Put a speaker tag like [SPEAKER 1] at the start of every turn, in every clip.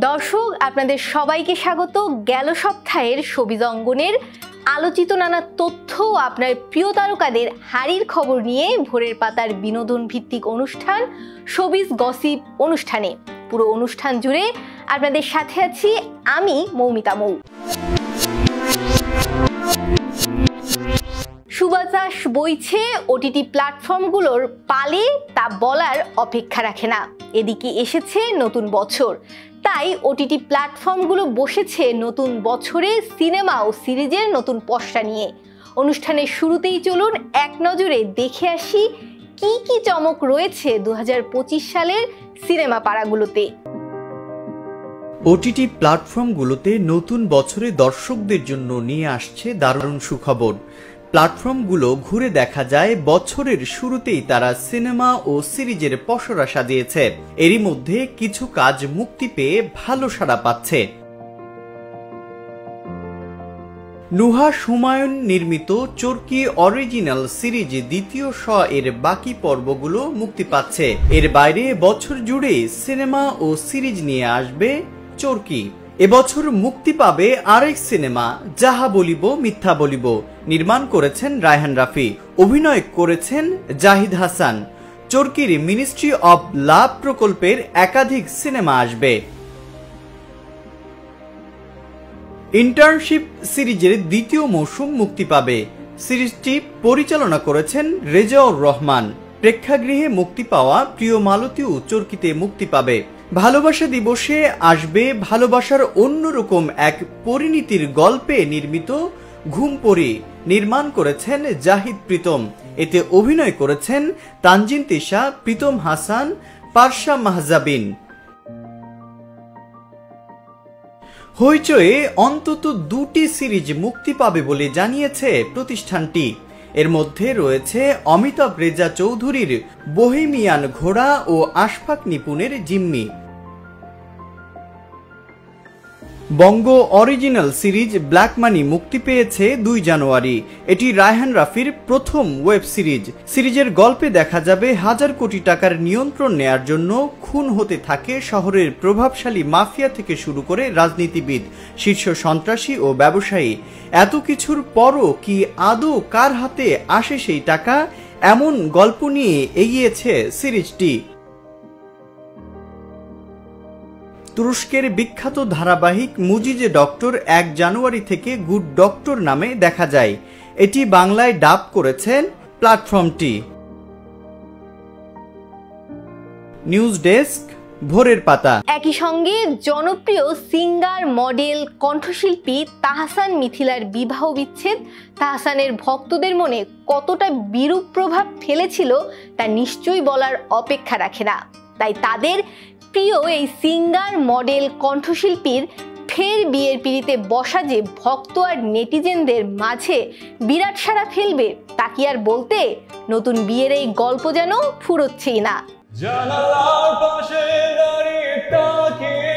[SPEAKER 1] দর্শক আপনাদের সবাইকে স্বাগত গেল সপ্তাহের শোবিজ অঙ্গনের আলোচিত নানা তথ্য আপনার প্রিয় তারকাদের হাড়ির খবর নিয়ে ভোরের পাতার বিনোদন ভিত্তিক অনুষ্ঠান শোবিজ গসিপ অনুষ্ঠানে। পুরো অনুষ্ঠান জুড়ে আপনাদের সাথে আছি আমি মৌমিতা মৌ। সুবাতাস বইছে ওটিটি প্ল্যাটফর্মগুলোর পালে তা বলার অপেক্ষা রাখে না। এদিকে এসেছে নতুন বছর, তাই ওটিটি প্ল্যাটফর্মগুলো বসেছে নতুন বছরে সিনেমা ও সিরিজের নতুন পসরা নিয়ে। অনুষ্ঠানের শুরুতেই চলুন এক নজরে দেখে আসি কি কি চমক রয়েছে 2025 সালের সিনেমা পাড়াগুলোতে।
[SPEAKER 2] ওটিটি প্ল্যাটফর্মগুলোতে নতুন বছরে দর্শকদের জন্য নিয়ে আসছে দারুণ সুখবর। প্ল্যাটফর্মগুলো ঘুরে দেখা যায় বছরের শুরুতেই তারা সিনেমা ও সিরিজের পসরা সাজিয়েছে। এরই মধ্যে কিছু কাজ মুক্তি পেয়ে ভালো সাড়া পাচ্ছে। নুহা সুমায়ুন নির্মিত চরকি অরিজিনাল সিরিজ দ্বিতীয় শ এর বাকি পর্বগুলো মুক্তি পাচ্ছে। এর বাইরে বছর জুড়ে সিনেমা ও সিরিজ নিয়ে আসবে চরকি। এবছর মুক্তি পাবে আরেক সিনেমা যাহা বলিব মিথ্যা বলিব। নির্মাণ করেছেন রায়হান রাফি, অভিনয় করেছেন জাহিদ হাসান। চরকির মিনিস্ট্রি অব লাভ প্রকল্পের একাধিক সিনেমা আসবে। ইন্টার্নশিপ সিরিজের দ্বিতীয় মৌসুম মুক্তি পাবে। সিরিজটি পরিচালনা করেছেন রেজাউর রহমান। প্রেক্ষাগৃহে মুক্তি পাওয়া প্রিয় মালতীও চরকিতে মুক্তি পাবে। ভালোবাসা দিবসে আসবে ভালোবাসার অন্যরকম এক পরিণতির গল্পে নির্মিত ঘুমপড়ি। নির্মাণ করেছেন জাহিদ প্রীতম। এতে অভিনয় করেছেন তানজিন তিশা, প্রীতম হাসান, পারশা মাহজাবিন। হইচয়ে অন্তত দুটি সিরিজ মুক্তি পাবে বলে জানিয়েছে প্রতিষ্ঠানটি। এর মধ্যে রয়েছে অমিতাভ রেজা চৌধুরীর বোহেমিয়ান ঘোড়া ও আশফাক নিপুণের জিম্মি। বঙ্গ অরিজিনাল সিরিজ ব্ল্যাক মানি মুক্তি পেয়েছে 2 জানুয়ারি। এটি রায়হান রাফির প্রথম ওয়েব সিরিজ। সিরিজের গল্পে দেখা যাবে হাজার কোটি টাকার নিয়ন্ত্রণ নেয়ার জন্য খুন হতে থাকে শহরের প্রভাবশালী মাফিয়া থেকে শুরু করে রাজনীতিবিদ, শীর্ষ সন্ত্রাসী ও ব্যবসায়ী। এত কিছুর পরও কি আদৌ কার হাতে আসে সেই টাকা, এমন গল্প নিয়ে এগিয়েছে সিরিজটি। তুরস্কের বিখ্যাত ধারাবাহিক মুজিজে ডক্টর 1 জানুয়ারি থেকে গুড ডক্টর নামে দেখা যায়। এটি বাংলায় ডাব করেছেন প্ল্যাটফর্মটি। নিউজ ডেস্ক, ভোরের পাতা।
[SPEAKER 1] একই সঙ্গে জনপ্রিয় সিঙ্গার, মডেল, কণ্ঠশিল্পী তাহসান মিথিলার বিবাহ বিচ্ছেদ তাহসানের ভক্তদের মনে কতটা বিরূপ প্রভাব ফেলেছিল তা নিশ্চয়ই বলার অপেক্ষা রাখে না। তাই তাদের প্রিয় এই সিঙ্গার, মডেল, কণ্ঠশিল্পীর ফের বিয়ের পিড়িতে বসা যে ভক্ত আর নেটিজেনদের মাঝে বিরাট সাড়া ফেলবে তা কি আর বলতে। নতুন বিয়ের এই গল্প যেন ফুরোচ্ছেই না।
[SPEAKER 3] জানালার পাশে দাঁড়িয়ে তাকিয়ে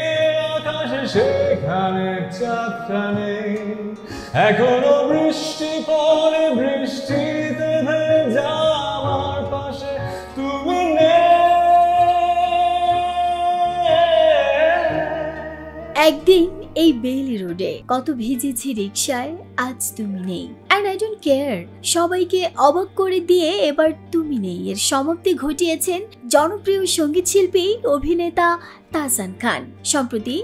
[SPEAKER 3] আকাশে সেখানে চাঁদটা নেই। এখনো বৃষ্টি পড়ে, বৃষ্টিতে ভেজা আমার পাশে তুমি নেই।
[SPEAKER 4] একদিন এই বেইলি রোডে কত ভিজেছি রিকশায়, আজ তুমি নেই। And I don't care. সবাইকে অবাক করে দিয়ে এবার তুমি নেই এর সমাপ্তি ঘটিয়েছেন জনপ্রিয় সঙ্গীত শিল্পী অভিনেতা তাহসান খান। সম্প্রতি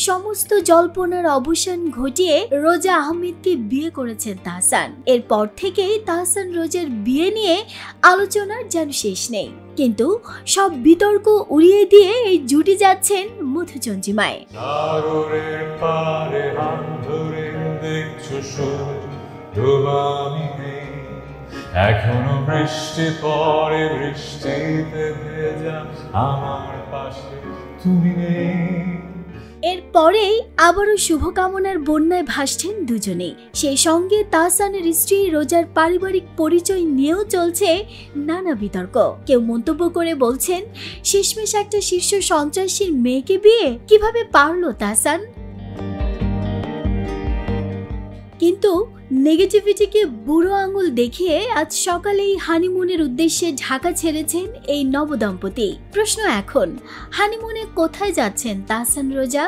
[SPEAKER 4] সমস্ত জল্পনার অবসান ঘটিয়ে রোজা আহমেদকে বিয়ে করেছেন তাহসান। এরপর থেকেই তাহসান রোজার বিয়ে নিয়ে আলোচনার যেন শেষ নেই। কিন্তু সব বিতর্ক উড়িয়ে দিয়ে এই জুটি যাচ্ছেন মধুচন্দ্রিমায়। এখনো বৃষ্টি পড়ে, বৃষ্টিতে ভেজা আমার পাশে তুমি নেই। এরপরেই আবারও শুভকামনার বন্যায় ভাসছেন দুজনেই। সেই সঙ্গে তাহসানের স্ত্রী রোজার পারিবারিক পরিচয় নিয়েও চলছে নানা বিতর্ক। কেউ মন্তব্য করে বলছেন, শেষমেশ একটা শীর্ষ সন্ত্রাসীর মেয়েকে বিয়ে কিভাবে পারলো তাহসান। কিন্তু নেগেটিভিটিকে বুড়ো আঙুল দেখিয়ে আজ সকালেই হানিমুনের উদ্দেশ্যে ঢাকা ছেড়েছেন এই নবদম্পতি। প্রশ্ন এখন, হানিমুনে কোথায় যাচ্ছেন তাহসান রোজা?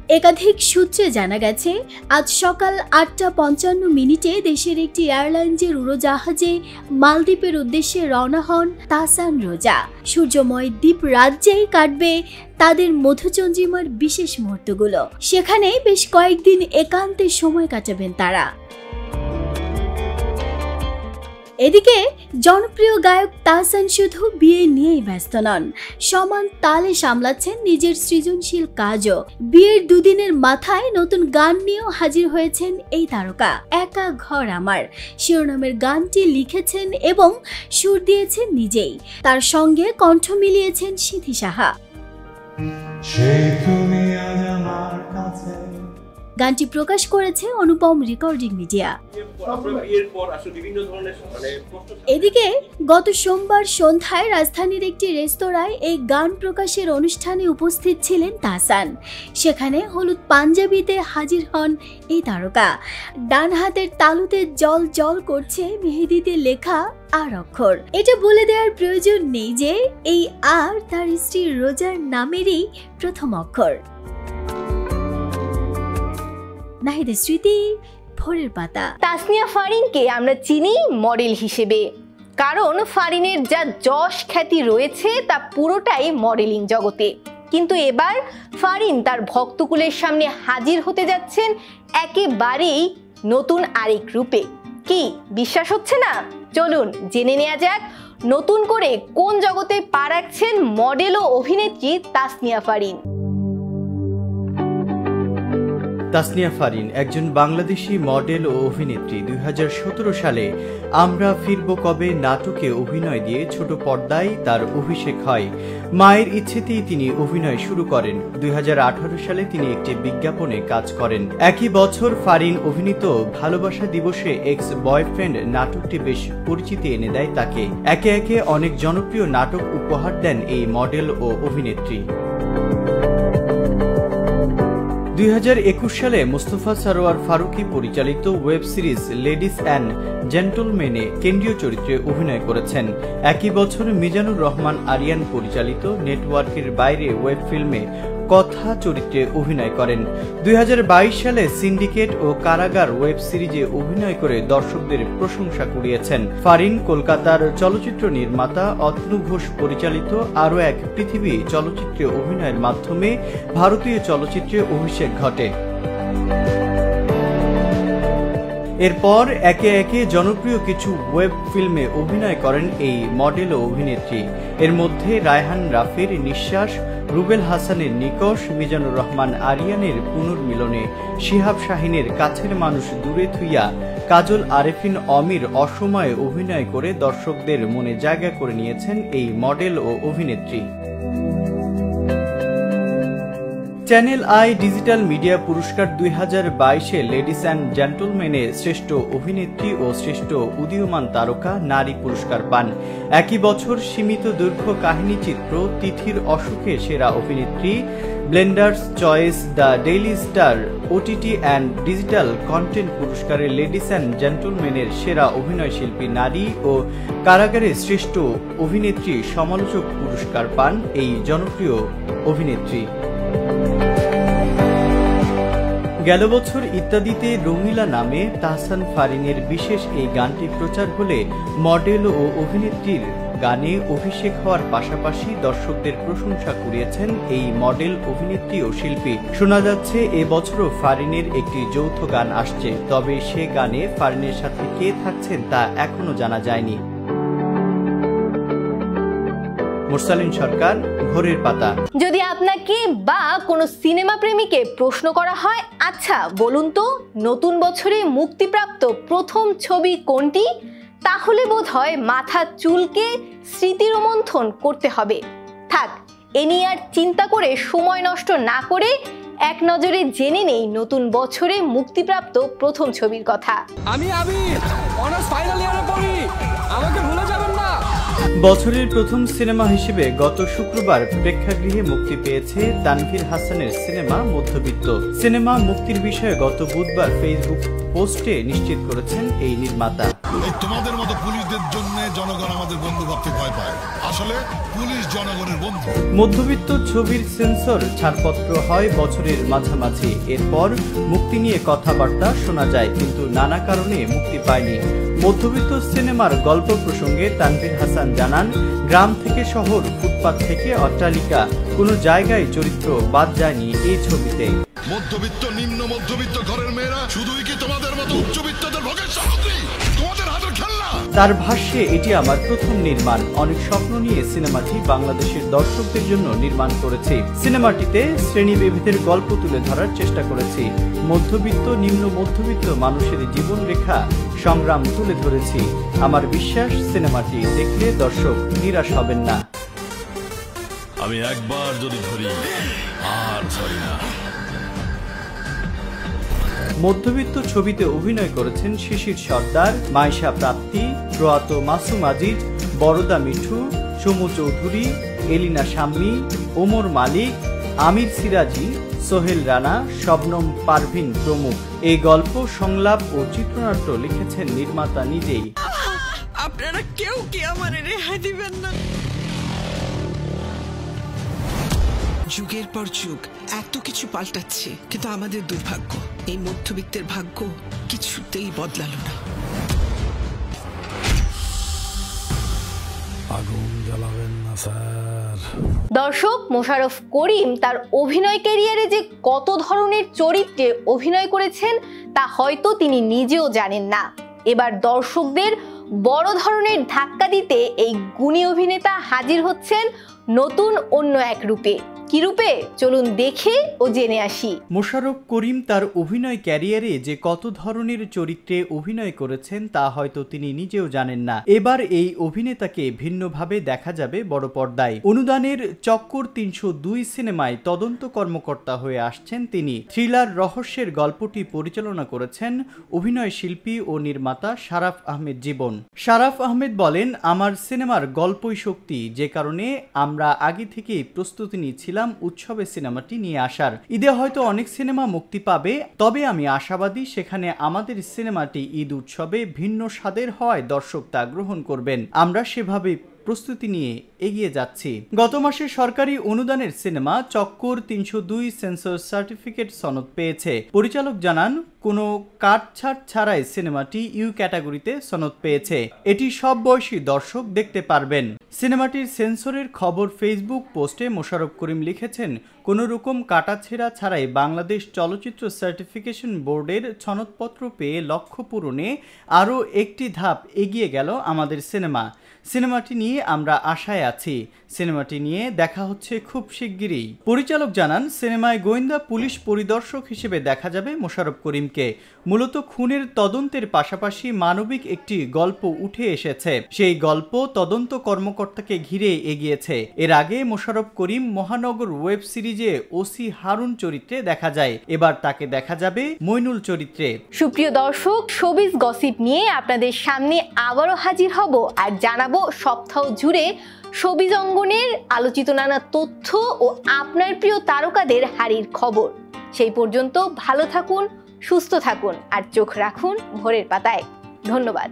[SPEAKER 4] একাধিক সূত্রে জানা গেছে আজ সকাল 8:55 দেশের একটি এয়ারলাইন্সের উড়োজাহাজে মালদ্বীপের উদ্দেশ্যে রওনা হন তাহসান রোজা। সূর্যময় দ্বীপ রাজ্যেই কাটবে তাদের মধুচন্দ্রিমার বিশেষ মুহূর্তগুলো। সেখানে বেশ কয়েকদিন একান্তে সময় কাটাবেন তারা। এদিকে জনপ্রিয় গায়ক তাহসান শুধু বিয়ে নিয়েই ব্যস্ত নন, সমান তালে সামলাচ্ছেন নিজের সৃজনশীল কাজও। বিয়ের দুদিনের মাথায় নতুন গান নিয়েও হাজির হয়েছেন এই তারকা। একা ঘর আমার শিরোনামের গানটি লিখেছেন এবং সুর দিয়েছেন নিজেই। তার সঙ্গে কণ্ঠ মিলিয়েছেন সিথি সাহা। গানটি প্রকাশ করেছে অনুপম রেকর্ডিং মিডিয়া। এদিকে গত সোমবার সন্ধ্যায় রাজধানীর একটি রেস্তোরাঁয় এই গান প্রকাশের অনুষ্ঠানে উপস্থিত ছিলেন তাহসান। সেখানে হলুদ পাঞ্জাবিতে হাজির হন এই তারকা। ডান হাতের তালুতে জল জল করছে মেহেদিতে লেখা আর অক্ষর। এটা বলে দেওয়ার প্রয়োজন নেই যে এই আর তার স্ত্রী রোজার নামেরই প্রথম অক্ষর। নাহিদের স্মৃতি, ভোরের পাতা।
[SPEAKER 1] তাসনিয়া ফারিনকে আমরা চিনি মডেল হিসেবে, কারণ ফারিনের যা যশ খ্যাতি রয়েছে তা পুরোটাই মডেলিং জগতে। কিন্তু এবার ফারিন তার ভক্তকুলের সামনে হাজির হতে যাচ্ছেন একেবারেই নতুন আরেক রূপে। কি বিশ্বাস হচ্ছে না? চলুন জেনে নেওয়া যাক নতুন করে কোন জগতে পা রাখছেন মডেল ও অভিনেত্রী তাসনিয়া ফারিন।
[SPEAKER 2] তাসনিয়া ফারিন একজন বাংলাদেশি মডেল ও অভিনেত্রী। 2017 সালে আমরা ফিরব কবে নাটকে অভিনয় দিয়ে ছোট পর্দায় তার অভিষেক হয়। মায়ের ইচ্ছেতেই তিনি অভিনয় শুরু করেন। 2018 সালে তিনি একটি বিজ্ঞাপনে কাজ করেন। একই বছর ফারিন অভিনীত ভালোবাসা দিবসে এক্স বয়ফ্রেন্ড নাটকটি বেশ পরিচিতি এনে দেয় তাকে। একে একে অনেক জনপ্রিয় নাটক উপহার দেন এই মডেল ও অভিনেত্রী। 2021 সালে মোস্তফা সরোয়ার ফারুকী পরিচালিত ওয়েব সিরিজ লেডিস অ্যান্ড জেন্টলম্যানে কেন্দ্রীয় চরিত্রে অভিনয় করেছেন। একই বছর মিজানুর রহমান আরিয়ান পরিচালিত নেটওয়ার্কের বাইরে ওয়েব ফিল্মে কথা চরিত্রে অভিনয় করেন। 2022 সালে সিন্ডিকেট ও কারাগার ওয়েব সিরিজে অভিনয় করে দর্শকদের প্রশংসা কুড়িয়েছেন। ফারিন কলকাতার চলচ্চিত্র নির্মাতা অতনু ঘোষ পরিচালিত আরও এক পৃথিবী চলচ্চিত্রে অভিনয়ের মাধ্যমে ভারতীয় চলচ্চিত্রে অভিষেক ঘটে। এরপর একে একে জনপ্রিয় কিছু ওয়েব ফিল্মে অভিনয় করেন এই মডেল ও অভিনেত্রী। এর মধ্যে রায়হান রাফির নিঃশ্বাস, রুবেল হাসানের নিকশ, মিজানুর রহমান আরিয়ানের পুনর্মিলনে, শিহাব শাহিনের কাছের মানুষ দূরে থুইয়া, কাজল আরেফিন অমির অসময়ে অভিনয় করে দর্শকদের মনে জায়গা করে নিয়েছেন এই মডেল ও অভিনেত্রী। চ্যানেল আই ডিজিটাল মিডিয়া পুরস্কার 2022-এ লেডিস অ্যান্ড জেন্টলম্যানে শ্রেষ্ঠ অভিনেত্রী ও শ্রেষ্ঠ উদীয়মান তারকা নারী পুরস্কার পান। একই বছর সীমিত দৈর্ঘ্য কাহিনী চিত্র তিথির অসুখে সেরা অভিনেত্রী, blenders choice the daily star OTT and digital content পুরস্কারে লেডিস অ্যান্ড জেন্টলম্যানের সেরা অভিনয়শিল্পী নারী ও কারাগারে শ্রেষ্ঠ অভিনেত্রী সমালোচক পুরস্কার পান এই জনপ্রিয় অভিনেত্রী। গেল বছর ইত্যাদিতে রঙিলা নামে তাহসান ফারিনের বিশেষ এই গানটি প্রচার হলে মডেল ও অভিনেত্রীর গানে অভিষেক হওয়ার পাশাপাশি দর্শকদের প্রশংসা কুড়িয়েছেন এই মডেল, অভিনেত্রী ও শিল্পী। শোনা যাচ্ছে এবছরও ফারিনের একটি যৌথ গান আসছে, তবে সে গানে ফারিনের সাথে কে থাকছেন তা এখনো জানা যায়নি। মুরসালিন সরকার, ভোরের পাতা।
[SPEAKER 1] যদি আপনাকে বা কোনো সিনেমা প্রেমীকে প্রশ্ন করা হয়, আচ্ছা বলুন তো নতুন বছরে মুক্তিপ্রাপ্ত প্রথম ছবি কোনটি, তাহলে বোধহয় মাথা চুলকে স্মৃতিরোমন্থন করতে হবে। থাক, এ নিয়ে আর চিন্তা করে সময় নষ্ট না করে এক নজরে জেনে নেই নতুন বছরে মুক্তিপ্রাপ্ত প্রথম ছবির কথা।
[SPEAKER 5] আমি অনার্স ফাইনাল ইয়ারে পড়ি, আমাকে ভুলে যাবেন না।
[SPEAKER 2] বছরের প্রথম সিনেমা হিসেবে গত শুক্রবার প্রেক্ষাগৃহে মুক্তি পেয়েছে তানভীর হাসানের সিনেমা মধ্যবিত্ত। সিনেমা মুক্তির বিষয়ে গত বুধবার ফেসবুক পোস্টে নিশ্চিত করেছেন এই নির্মাতা।
[SPEAKER 6] এই তোমাদের মতো পুলিশদের জন্য জনগণ আমাদের বন্ধু ভাবতে ভয় পায়। আসলে পুলিশ জনগণের বন্ধু।
[SPEAKER 2] মধ্যবিত্ত ছবির সেন্সর ছাড়পত্র হয় বছরের মাঝামাঝি। এরপর মুক্তি নিয়ে কথাবার্তা শোনা যায়, কিন্তু নানা কারণে মুক্তি পায়নি। মধ্যবিত্ত সিনেমার গল্প প্রসঙ্গে তানভীর হাসান জানান, গ্রাম থেকে শহর, ফুটপাত থেকে অট্টালিকা, কোনো জায়গায় চরিত্র বাদ যায়নি এই ছবিতে।
[SPEAKER 6] মধ্যবিত্ত, নিম্ন মধ্যবিত্ত ঘরের মেয়েরা শুধুই কি তোমাদের মতো উচ্চবিত্তদের ভোগের সামগ্রী? তোমাদের হাতের খেলনা?
[SPEAKER 2] তার ভাষ্যে, এটি আমার প্রথম নির্মাণ। অনেক স্বপ্ন নিয়ে সিনেমাটি বাংলাদেশের দর্শকদের জন্য নির্মাণ করেছি। সিনেমাটিতে শ্রেণীবিভেদের গল্প তুলে ধরার চেষ্টা করেছি। মধ্যবিত্ত, নিম্ন মধ্যবিত্ত মানুষের জীবনরেখা, সংগ্রাম তুলে ধরেছি। আমার বিশ্বাস, সিনেমাটি দেখলে দর্শক নিরাশ হবেন না।
[SPEAKER 6] আমি একবার যদি ধরি আর ধরি না।
[SPEAKER 2] মধ্যবিত্ত ছবিতে অভিনয় করেছেন শিশির সর্দার, মাইশা প্রাপ্তি, প্রয়াত মাসুম আজিজ, বরদা মিঠু, সমু চৌধুরী, এলিনা শাম্মী, ওমর মালিক, আমির সিরাজি, সোহেল রানা, শবনম পারভিন প্রমুখ। এই গল্প, সংলাপ ও চিত্রনাট্য লিখেছেন নির্মাতা নিজেই।
[SPEAKER 7] আপনারা কেউ কি আমার রেহাই দিবেন না? যুগের পর যুগ এত কিছু পাল্টাচ্ছে, কিন্তু আমাদের দুর্ভাগ্য, এই মধ্যবিত্তের ভাগ্য কিছুতেই বদলালো না।
[SPEAKER 6] আগুন জ্বালাবেন না স্যার।
[SPEAKER 1] দর্শক, মোশাররফ করিম তার অভিনয় ক্যারিয়ারে যে কত ধরনের চরিত্রে অভিনয় করেছেন তা হয়তো তিনি নিজেও জানেন না। এবার দর্শকদের বড় ধরনের ধাক্কা দিতে এই গুণী অভিনেতা হাজির হচ্ছেন নতুন অন্য এক রূপে। কি রূপে? চলুন দেখে ও জেনে আসি।
[SPEAKER 2] মোশাররফ করিম তার অভিনয় ক্যারিয়ারে যে কত ধরনের চরিত্রে অভিনয় করেছেন তা হয়তো তিনি নিজেও জানেন না। এবার এই অভিনেতাকে ভিন্নভাবে দেখা যাবে বড় পর্দায়। অনুদানের চক্কর ৩০২ সিনেমায় তদন্ত কর্মকর্তা হয়ে আসছেন তিনি। থ্রিলার রহস্যের গল্পটি পরিচালনা করেছেন অভিনয় শিল্পী ও নির্মাতা শারাফ আহমেদ জীবন। শারাফ আহমেদ বলেন, আমার সিনেমার গল্পই শক্তি, যে কারণে আমরা আগে থেকেই প্রস্তুতি নিয়েছিলাম উৎসবে সিনেমাটি নিয়ে আসার। ঈদে হয়তো অনেক সিনেমা মুক্তি পাবে, তবে আমি আশাবাদী সেখানে আমাদের সিনেমাটি ঈদ উৎসবে ভিন্ন স্বাদের হওয়ায় দর্শক তা গ্রহণ করবেন। আমরা সেভাবে প্রস্তুতি নিয়ে এগিয়ে যাচ্ছি। গত মাসে সরকারি অনুদানের সিনেমা চক্কর ৩০২ সেন্সর সার্টিফিকেট সনদ পেয়েছে। পরিচালক জানান, কোনো কাটছাট ছাড়াই সিনেমাটি ইউ ক্যাটাগরিতে সনদ পেয়েছে। এটি সব বয়সী দর্শক দেখতে পারবেন। সিনেমাটির সেন্সরের খবর ফেসবুক পোস্টে মোশাররফ করিম লিখেছেন, কোনো রকম কাটাছেঁড়া ছাড়াই বাংলাদেশ চলচ্চিত্র সার্টিফিকেশন বোর্ডের সনদপত্র পেয়ে লক্ষ্য পূরণে আরও একটি ধাপ এগিয়ে গেল আমাদের সিনেমা। সিনেমাটি নিয়ে আমরা আশায় আছি। সিনেমাটি নিয়ে দেখা হচ্ছে খুব শিগগিরই। পরিচালক জানান, সিনেমায় গোয়েন্দা পুলিশ পরিদর্শক হিসেবে দেখা যাবে মোশাররফ করিমকে। মূলত খুনের তদন্তের পাশাপাশি মানবিক একটি গল্প উঠে এসেছে। সেই গল্প তদন্ত কর্মকর্তাকে ঘিরে এগিয়েছে। এর আগে মোশাররফ করিম মহানগর ওয়েব সিরিজে ওসি হারুন চরিত্রে দেখা যায়। এবার তাকে দেখা যাবে মইনুল চরিত্রে।
[SPEAKER 1] সুপ্রিয় দর্শক, শোবিজ গসিপ নিয়ে আপনাদের সামনে আবারও হাজির হব আর জানাবো সপ্তাহ জুড়ে শোবিজ অঙ্গনের আলোচিত নানা তথ্য ও আপনার প্রিয় তারকাদের হারির খবর। সেই পর্যন্ত ভালো থাকুন, সুস্থ থাকুন আর চোখ রাখুন ভোরের পাতায়। ধন্যবাদ।